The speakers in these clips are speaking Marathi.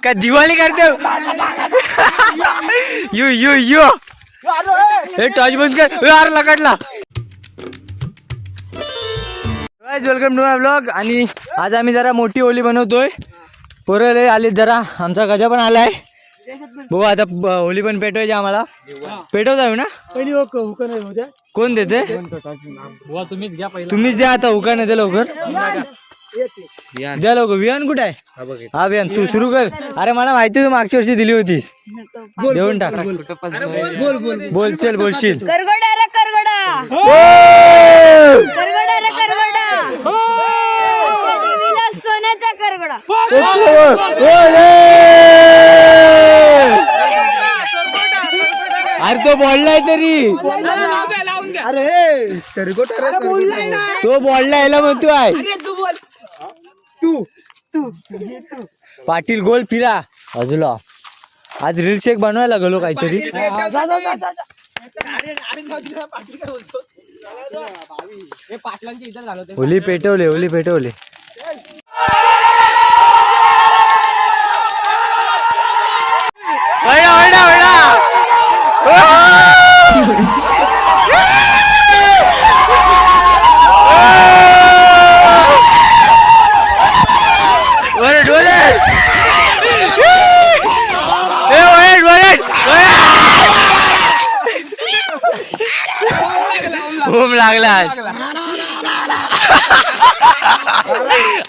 काय दिवाळी करते यू यू यू हे टॉर्च बंद कर यार लकडला. Welcome to my blog. आणि आज आम्ही जरा मोठी होली बनवतोय. पोरं आले जरा, आमचा गजा पण आलाय. बघू आता होली पण पेटवायची आम्हाला. पेटवत आहे ना पहिली. कोण देते? तुम्हीच द्या आता. हुका नाही दे लवकर द्या लवकर. विहान कुठे आहे? हा विहान तू सुरू कर. अरे मला माहिती तू मागच्या वर्षी दिली होतीस. देऊन टाक. बोल चल बोलशील. करगोडा रे करगोडा, करगोडा रे करगोडा, देवीला सोन्याचा करगोडा. अरे तो बोललाय तरी. अरे तो बोलला याला म्हणतो आहे. तू पाटील गोल फिरा बाजूला. आज रील शेक बनवायला गेलो काहीतरी. होली पेटवले, होली पेटवले. भूम लागला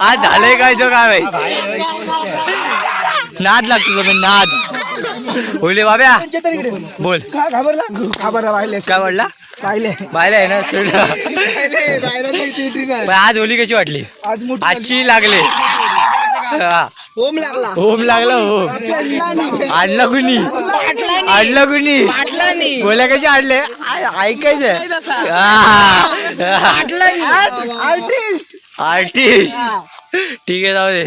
आज झालंय काय तो काय नाद लागतो पण नाद. होले बाब्या बोल. काय वाटला? बायला आहे ना आज होली कशी वाटली? आजची लागले. ओम लागला. ओम लागला. ओम आणला कुणी? आणला कुणी? बोल्या कशी आणले ऐकायचं. आर्टिस्ट ठीक आहे जाऊ दे.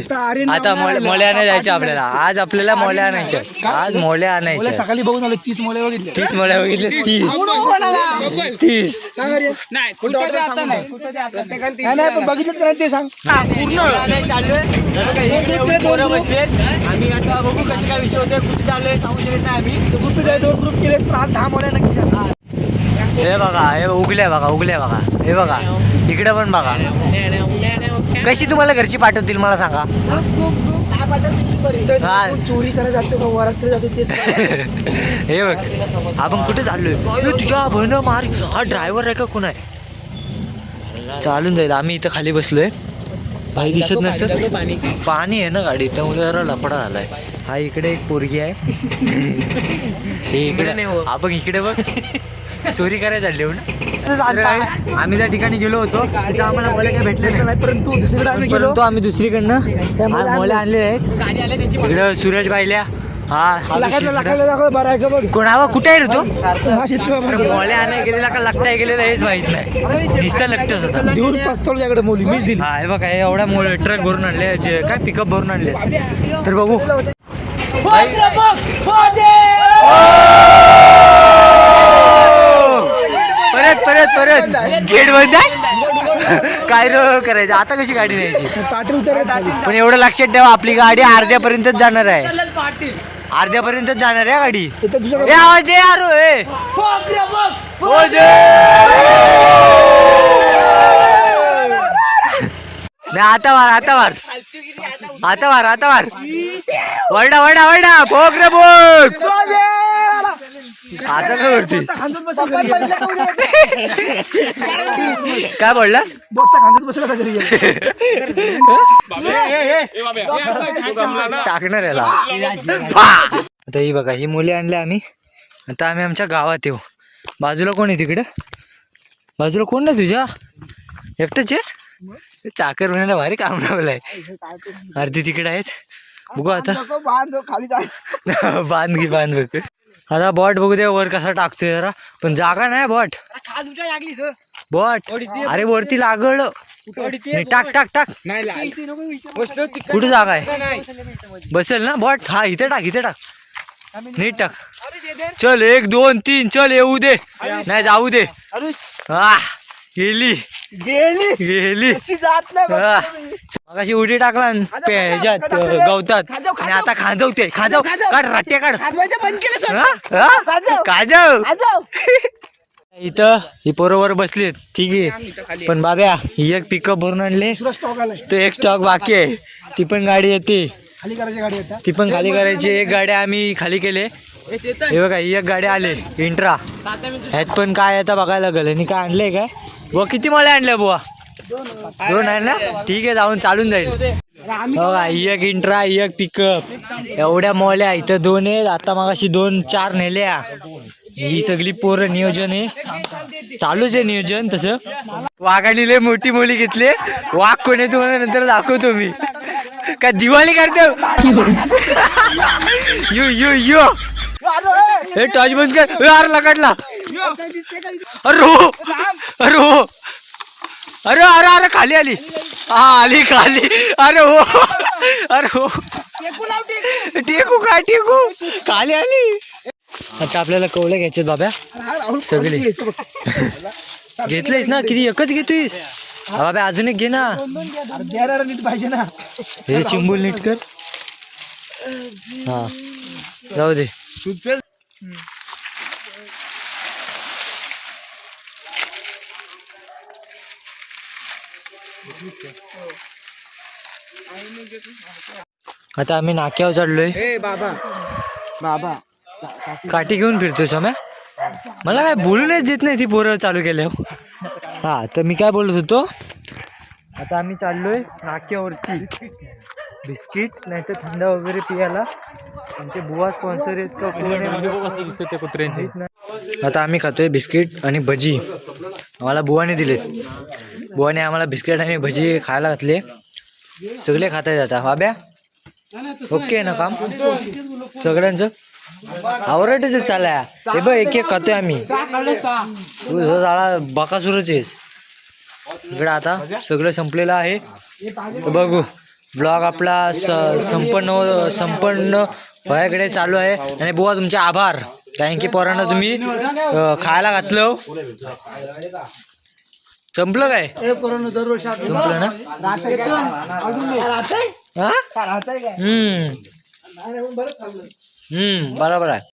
आता मोल्या नाही जायचं आपल्याला. आज आपल्याला मोल्या आणायच्या. आज मोल्या आणायच्या. सकाळी बघून आलो 30 मोल्या बघितले. 30 मोल्या बघितले. 30 बघितलं ते सांग पूर्ण. आम्ही आता बघू कसं काय विषय होते. कुठे चाललोय सांगू शकत नाही आम्ही. ग्रुप केले आज 10 मोल्या नक्की. हे बघा हे उगल्या बघा. उगल्या बघा. हे बघा इकडे पण बघा. कशी तुम्हाला घरची पाठवतील मला सांगा. चोरी करायला जातो का वरात जातो तेच. हे बघ आपण कुठे चाललोय. तुझ्या बहन मार. हा ड्रायव्हर आहे का कोण आहे? चालून जाईल. आम्ही इथं खाली बसलोय. भाई दिसत नसतं. पाणी आहे ना गाडी त्यामुळे जरा लफडा झालाय. हा इकडे एक पोरगी आहे. हे इकडे आपण इकडे बघ चोरी करायला चालली हो ना. आम्ही त्या ठिकाणी गेलो होतो. तिथं आम्हाला मोल्या काही भेटले नाही. परंतु दुसरीकडे आम्ही गेलो. आम्ही दुसरीकडनं मोल्या आणले आहेत. इकडं सूरज बायल्या. कोणावा कुठे आहे रे तो? मोल्या आणायला गेलेला का लगताय गेलेला हेच माहित नाही. नुसता लगतच होता. देऊन पाचतोळ्याकडे मोली मीच दिली. हा हे बघा हे एवढा ट्रक भरून आणले. काय पिकअप भरून आणले. तर बघू परत परत परत गेट बंद आहे. काय रो करायचं आता. कशी गाडी न्यायची पण एवढं लक्षात ठेवा आपली गाडी अर्ध्यापर्यंतच जाणार आहे. अर्ध्यापर्यंतच जाणार आहे गाडी. आवाज दे यार. नाही आता मार. आता मार. आता मार. आता मार. वरडा वरडा वरडा. भोग रे भोग. आता काय करते? काय बोललास? टाकणार याला. आता ही बघा ही मुले आणली आम्ही. आता आम्ही आमच्या गावात येऊ. बाजूला कोण आहे तिकडे? बाजूला कोण नाही तुझ्या? एकटंच आहेस? चाकर बनायला भारी काम लावलंय. अर्धी तिकडे आहेत. बघू आता. बांध घे बांध बघ. आता बॉट बघू दे वर कसा टाकतोय जरा. पण जागा नाही बॉट. अरे वरती लागल. टाक टाक टाक. कुठे जागा आहे? बसेल ना बॉट. हा इथे टाक. इथे टाक. नीट टाक. चल 1 2 3 चल येऊ दे. नाही जाऊ दे. हा गेली गेली गेली कशी जात नाही बघ. हा. मगाशी उडी टाकला न ह्याच्यात गवतात आणि आता खांजवते खांजव काढ रट्टे काढ खाजवायचं बंद केलं सर. हा? हा? काजव इथं ही पोरोवर बसलीत ठीक आहे पण बाब्या ही एक पिकअप भरून आणले दुसरा स्टॉक आलाय तो एक स्टॉक बाकी आहे ती पण गाडी येते खाली करायची गाडी होता. ती पण खाली करायची एक गाड्या आम्ही खाली केले हे बघा ही एक गाडी आले इंट्रा ह्यात पण काय आता बघायला लागेल आणि काय आणलंय काय बुवा किती मळे आणले बुवा 2 आहे ना ठीक आहे जाऊन चालून जाईल बघा ही एक इंट्रा ही एक पिकअप एवढ्या मौल्या इथं 2 आहेत आता मगाशी 2-4 नेल्या ही सगळी पोरं नियोजन आहे चालूच आहे नियोजन तसं वाघाने लय मोठी मोली घेतली वाघ कोण आहे तुम्हाला नंतर दाखवतो मी काय दिवाळी करते यू यू यू हे टॉच बंद कर अरे लकडला अरे हो अरे हो अरे अरे अरे खाली आली हा आली खाली अरे हो अरे हो टेकू काय टेकू खाली आली आता आपल्याला कवले घ्यायचे बाब्या सगळे घेतलेस ना किती एकच घेतोयस बाब्या अजून एक घे ना द्यायला नीट पाहिजे ना. हे चिंबूल नीट कर हा जाऊ दे आता आम्ही नाक्यावर चढलोय ए बाबा बाबा काठी घेऊन फिरतोय सम्या मला काय बोलूनच देत नाही ती पोरं चालू केल्यावर हा तर मी काय बोलत होतो आता आम्ही चाललोय नाक्यावरती बिस्किट नाही तर थंड वगैरे पियाला आमचे बुवा स्पॉन्सर आहेत का कोण आहे? आता आम्ही खातोय बिस्किट आणि भजी आम्हाला बुवाने दिलेत बुवाने आम्हाला बिस्किट आणि भजी खायला घातले सगळे खात आहेत आता बाब्या ओके ना काम सगळ्यांचं आवडतच चालल्या हे बघ एक एक खातोय आम्ही तू झाला बकासुरच आहेस इकडं आता सगळं संपलेलं आहे तर बघू ब्लॉग आपला संपन्न व्हायकडे चालू आहे आणि बुवा तुमचे आभार कारण की पोरांना तुम्ही खायला घातलं संपलं काय संपलं ना हा बरोबर आहे